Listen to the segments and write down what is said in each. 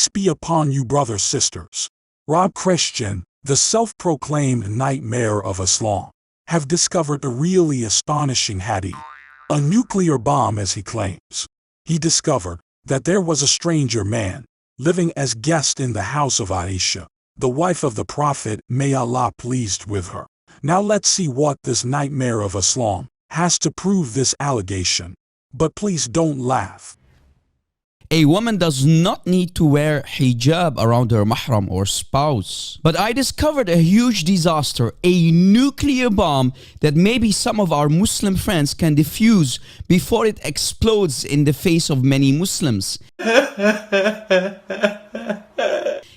Peace be upon you, brothers, sisters. Rob Christian, the self-proclaimed nightmare of Islam, have discovered a really astonishing hadith. A nuclear bomb, as he claims. He discovered that there was a stranger man living as guest in the house of Aisha, the wife of the Prophet, may Allah pleased with her. Now let's see what this nightmare of Islam has to prove this allegation. But please don't laugh. A woman does not need to wear hijab around her mahram or spouse. But I discovered a huge disaster, a nuclear bomb that maybe some of our Muslim friends can defuse before it explodes in the face of many Muslims.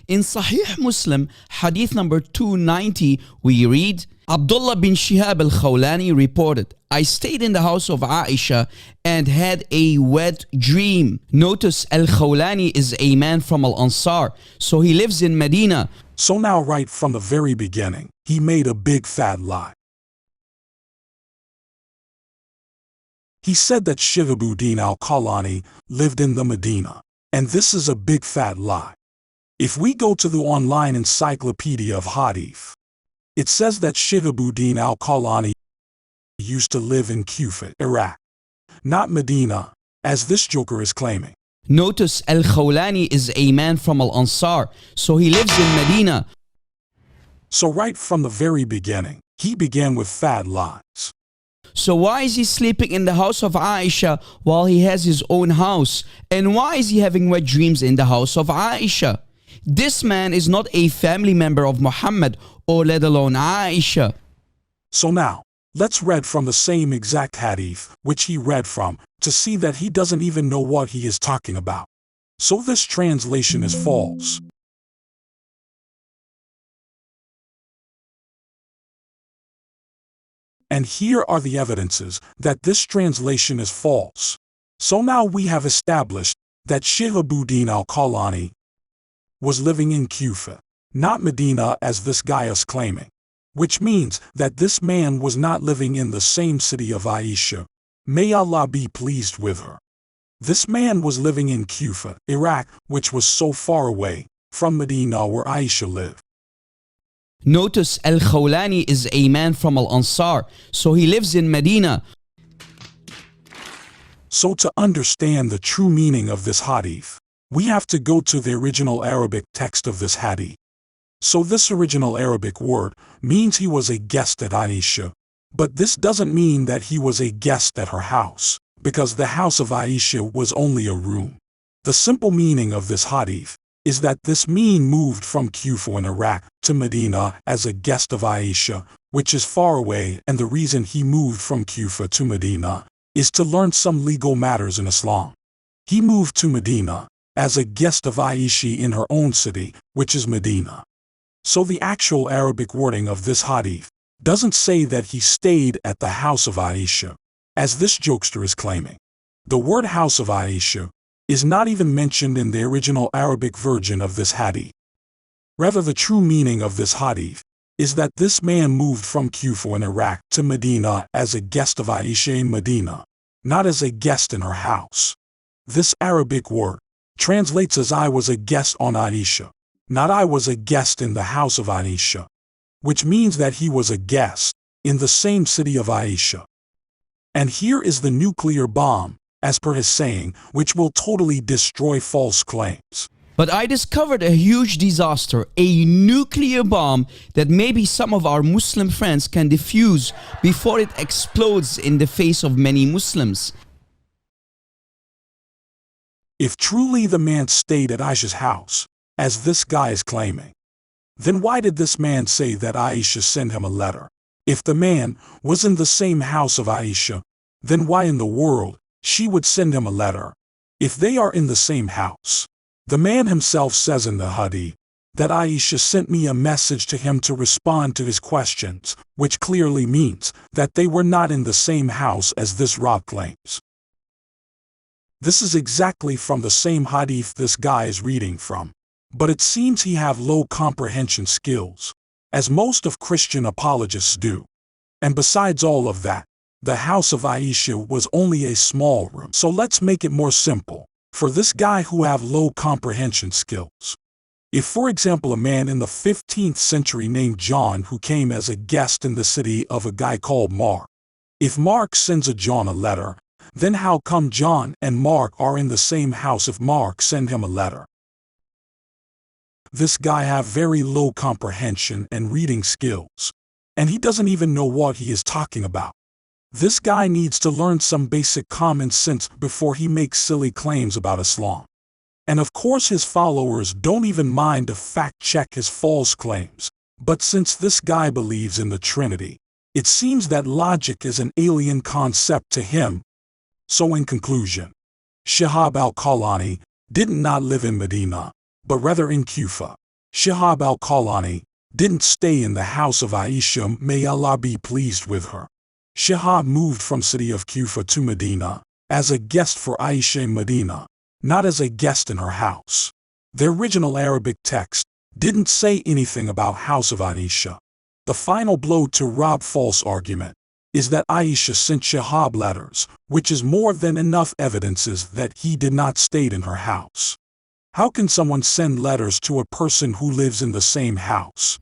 In Sahih Muslim, hadith number 290, we read, Abdullah bin Shihab al-Khawlani reported, I stayed in the house of Aisha and had a wet dream. Notice al-Khawlani is a man from Al-Ansar, so he lives in Medina. So now right from the very beginning, he made a big fat lie. He said that Shihabuddin al-Khawlani lived in the Medina, and this is a big fat lie. If we go to the online encyclopedia of Hadith, it says that Shihabuddin al-Khawlani used to live in Kufa, Iraq, not Medina, as this joker is claiming. Notice al-Khawlani is a man from Al-Ansar, so he lives in Medina. So right from the very beginning, he began with fat lies. So why is he sleeping in the house of Aisha while he has his own house? And why is he having wet dreams in the house of Aisha? This man is not a family member of Muhammad or let alone Aisha. So now, let's read from the same exact hadith which he read from to see that he doesn't even know what he is talking about. So this translation is false. And here are the evidences that this translation is false. So now we have established that Shihabuddin al-Khawlani was living in Kufa, not Medina as this guy is claiming, which means that this man was not living in the same city of Aisha. May Allah be pleased with her. This man was living in Kufa, Iraq, which was so far away from Medina where Aisha lived. Notice al-Khawlani is a man from Al-Ansar, so he lives in Medina. So to understand the true meaning of this hadith, we have to go to the original Arabic text of this hadith. So this original Arabic word means he was a guest at Aisha, but this doesn't mean that he was a guest at her house, because the house of Aisha was only a room. The simple meaning of this hadith is that this man moved from Kufa in Iraq to Medina as a guest of Aisha, which is far away, and the reason he moved from Kufa to Medina is to learn some legal matters in Islam. He moved to Medina as a guest of Aisha in her own city, which is Medina. So the actual Arabic wording of this hadith doesn't say that he stayed at the house of Aisha, as this jokester is claiming. The word house of Aisha is not even mentioned in the original Arabic version of this hadith. Rather, the true meaning of this hadith is that this man moved from Kufa in Iraq to Medina as a guest of Aisha in Medina, not as a guest in her house. This Arabic word translates as I was a guest on Aisha, not I was a guest in the house of Aisha, which means that he was a guest in the same city of Aisha. And here is the nuclear bomb, as per his saying, which will totally destroy false claims. But I discovered a huge disaster, a nuclear bomb that maybe some of our Muslim friends can defuse before it explodes in the face of many Muslims. If truly the man stayed at Aisha's house, as this guy is claiming, then why did this man say that Aisha sent him a letter? If the man was in the same house of Aisha, then why in the world she would send him a letter? If they are in the same house, the man himself says in the hadith that Aisha sent me a message to him to respond to his questions, which clearly means that they were not in the same house as this Rab claims. This is exactly from the same hadith this guy is reading from, but it seems he have low comprehension skills, as most of Christian apologists do. And besides all of that, the house of Aisha was only a small room. So let's make it more simple. for this guy who have low comprehension skills. If, for example, a man in the 15th century named John who came as a guest in the city of a guy called Mark, if Mark sends a John a letter, then how come John and Mark are in the same house if Mark send him a letter? This guy have very low comprehension and reading skills, and he doesn't even know what he is talking about. This guy needs to learn some basic common sense before he makes silly claims about Islam. And of course his followers don't even mind to fact-check his false claims. But since this guy believes in the Trinity, it seems that logic is an alien concept to him. So in conclusion, Shihab al-Qawlani did not live in Medina, but rather in Kufa. Shihab al-Qawlani didn't stay in the house of Aisha, may Allah be pleased with her. Shihab moved from city of Kufa to Medina as a guest for Aisha in Medina, not as a guest in her house. The original Arabic text didn't say anything about house of Aisha. The final blow to Rob's false argument is that Aisha sent Shihab letters, which is more than enough evidences that he did not stay in her house. How can someone send letters to a person who lives in the same house?